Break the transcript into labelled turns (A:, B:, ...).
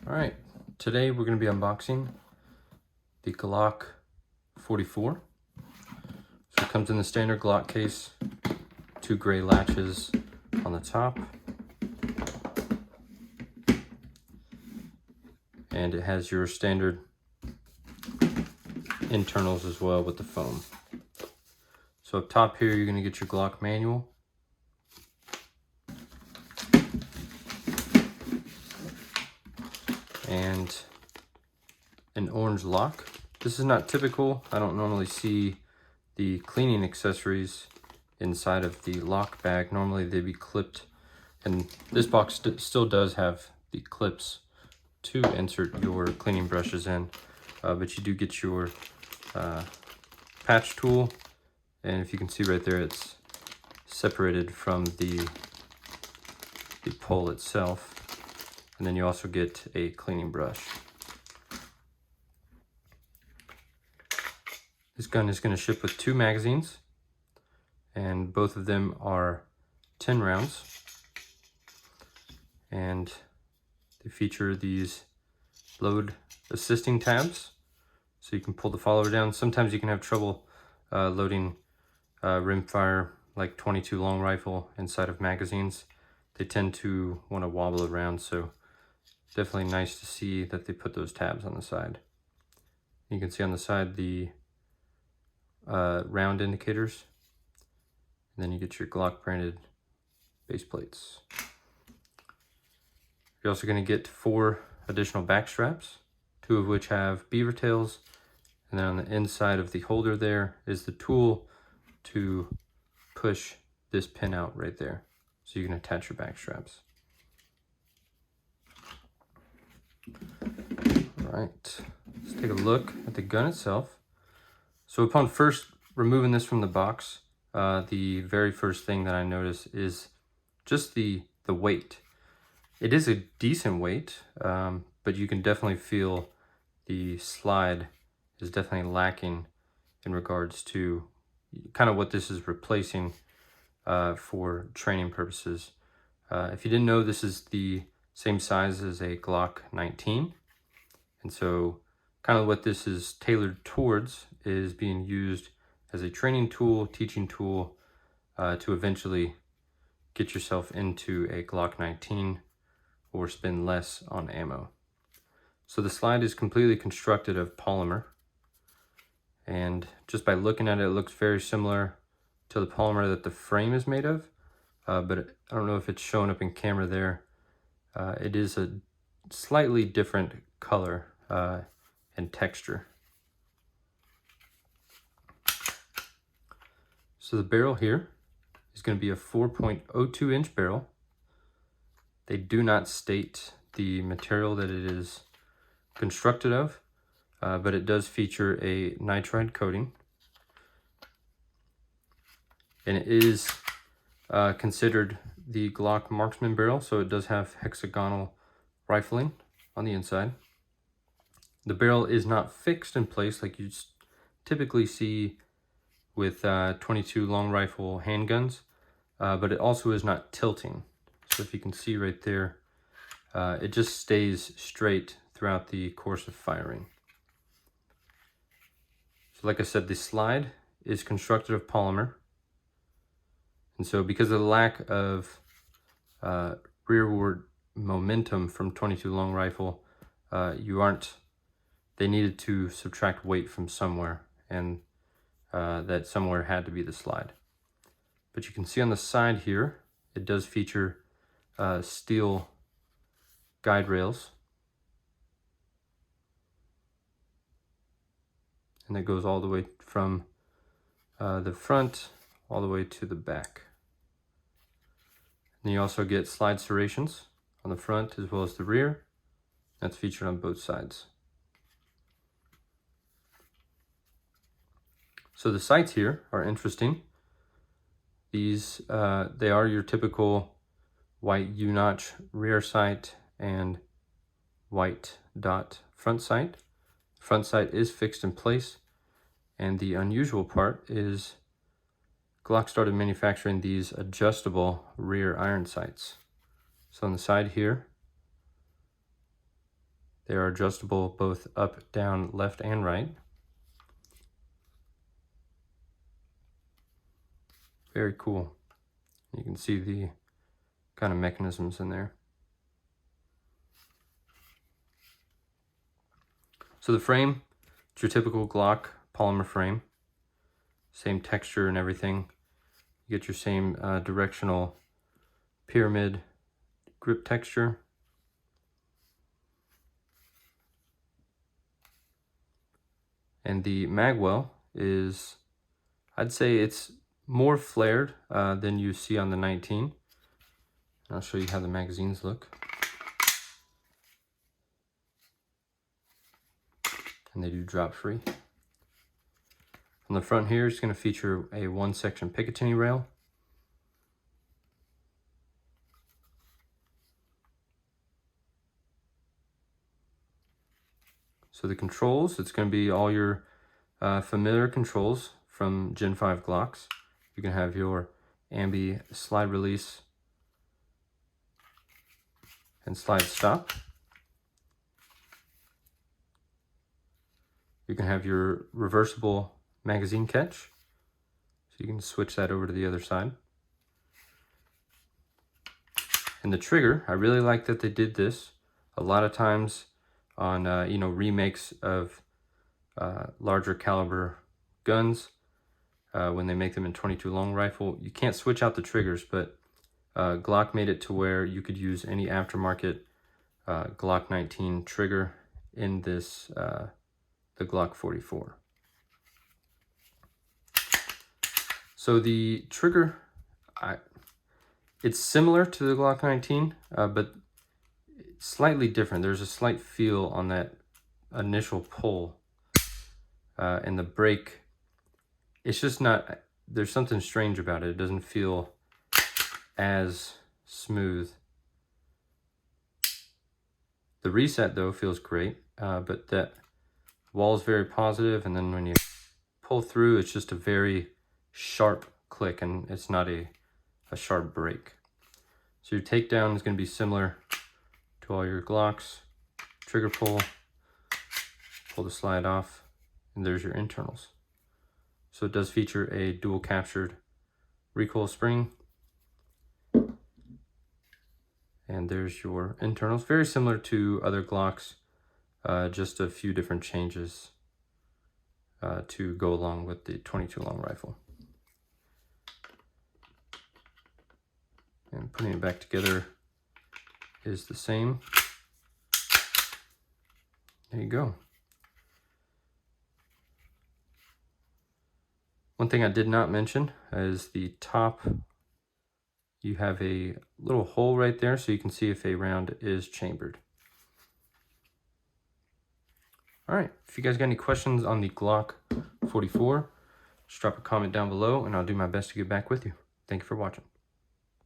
A: Alright, today we're going to be unboxing the Glock 44. So it comes in the standard Glock case, two gray latches on the top, and it has your standard internals as well with the foam. So up top here you're going to get your Glock manual. And an orange lock. This is not typical. I don't normally see the cleaning accessories inside of the lock bag. Normally they'd be clipped, and this box still does have the clips to insert your cleaning brushes in, but you do get your patch tool, and if you can see right there, it's separated from the pole itself. And then you also get a cleaning brush. This gun is going to ship with 2 magazines, and both of them are 10 rounds. And they feature these load assisting tabs, so you can pull the follower down. Sometimes you can have trouble loading rimfire like 22 long rifle inside of magazines. They tend to want to wobble around, so definitely nice to see that they put those tabs on the side. You can see on the side the round indicators, and then you get your Glock branded base plates. You're also going to get 4 additional back straps, 2 of which have beaver tails, and then on the inside of the holder there is the tool to push this pin out right there, so you can attach your back straps. Alright, let's take a look at the gun itself. So upon first removing this from the box, the very first thing that I notice is just the weight. It is a decent weight, but you can definitely feel the slide is definitely lacking in regards to kind of what this is replacing for training purposes. If you didn't know, this is the same size as a Glock 19. And so kind of what this is tailored towards is being used as a training tool, teaching tool, to eventually get yourself into a Glock 19 or spend less on ammo. So the slide is completely constructed of polymer. And just by looking at it, it looks very similar to the polymer that the frame is made of. But I don't know if it's showing up in camera there. It is a slightly different color and texture. So the barrel here is going to be a 4.02 inch barrel. They do not state the material that it is constructed of, but it does feature a nitride coating. And it is considered the Glock marksman barrel, so it does have hexagonal rifling on the inside. The barrel is not fixed in place like you typically see with 22 long rifle handguns, but it also is not tilting. So if you can see right there, it just stays straight throughout the course of firing. So like I said, the slide is constructed of polymer. And so because of the lack of rearward momentum from 22 long rifle, they needed to subtract weight from somewhere, and that somewhere had to be the slide. But you can see on the side here, it does feature steel guide rails. And that goes all the way from the front all the way to the back. And you also get slide serrations on the front as well as the rear. That's featured on both sides. So the sights here are interesting. These, they are your typical white U-notch rear sight and white dot front sight. Front sight is fixed in place, and the unusual part is Glock started manufacturing these adjustable rear iron sights. So on the side here, They are adjustable both up, down, left, and right. Very cool. You can see the kind of mechanisms in there. So the frame, it's your typical Glock polymer frame. Same texture and everything. You get your same directional pyramid grip texture. And the magwell is, I'd say it's more flared than you see on the 19. I'll show you how the magazines look. And they do drop free. On the front here, it's going to feature a 1-section Picatinny rail. So the controls, it's going to be all your familiar controls from Gen 5 Glocks. You can have your ambi slide release and slide stop. You can have your reversible magazine catch, so you can switch that over to the other side. And the trigger, I really like that they did this. A lot of times on remakes of larger caliber guns, when they make them in 22 long rifle, you can't switch out the triggers, but Glock made it to where you could use any aftermarket Glock 19 trigger in this the Glock 44. So the trigger, it's similar to the Glock 19, but it's slightly different. There's a slight feel on that initial pull, and the break. It's just not, there's something strange about it. It doesn't feel as smooth. The reset though feels great, but that wall is very positive, and then when you pull through, it's just a very sharp click, and it's not a sharp break. So your takedown is going to be similar to all your Glocks. Trigger pull the slide off, and there's your internals. So it does feature a dual captured recoil spring. And there's your internals. Very similar to other Glocks, just a few different changes to go along with the 22 long rifle. And putting it back together is the same. There you go. One thing I did not mention is the top. You have a little hole right there so you can see if a round is chambered. All right, if you guys got any questions on the Glock 44, just drop a comment down below and I'll do my best to get back with you. Thank you for watching.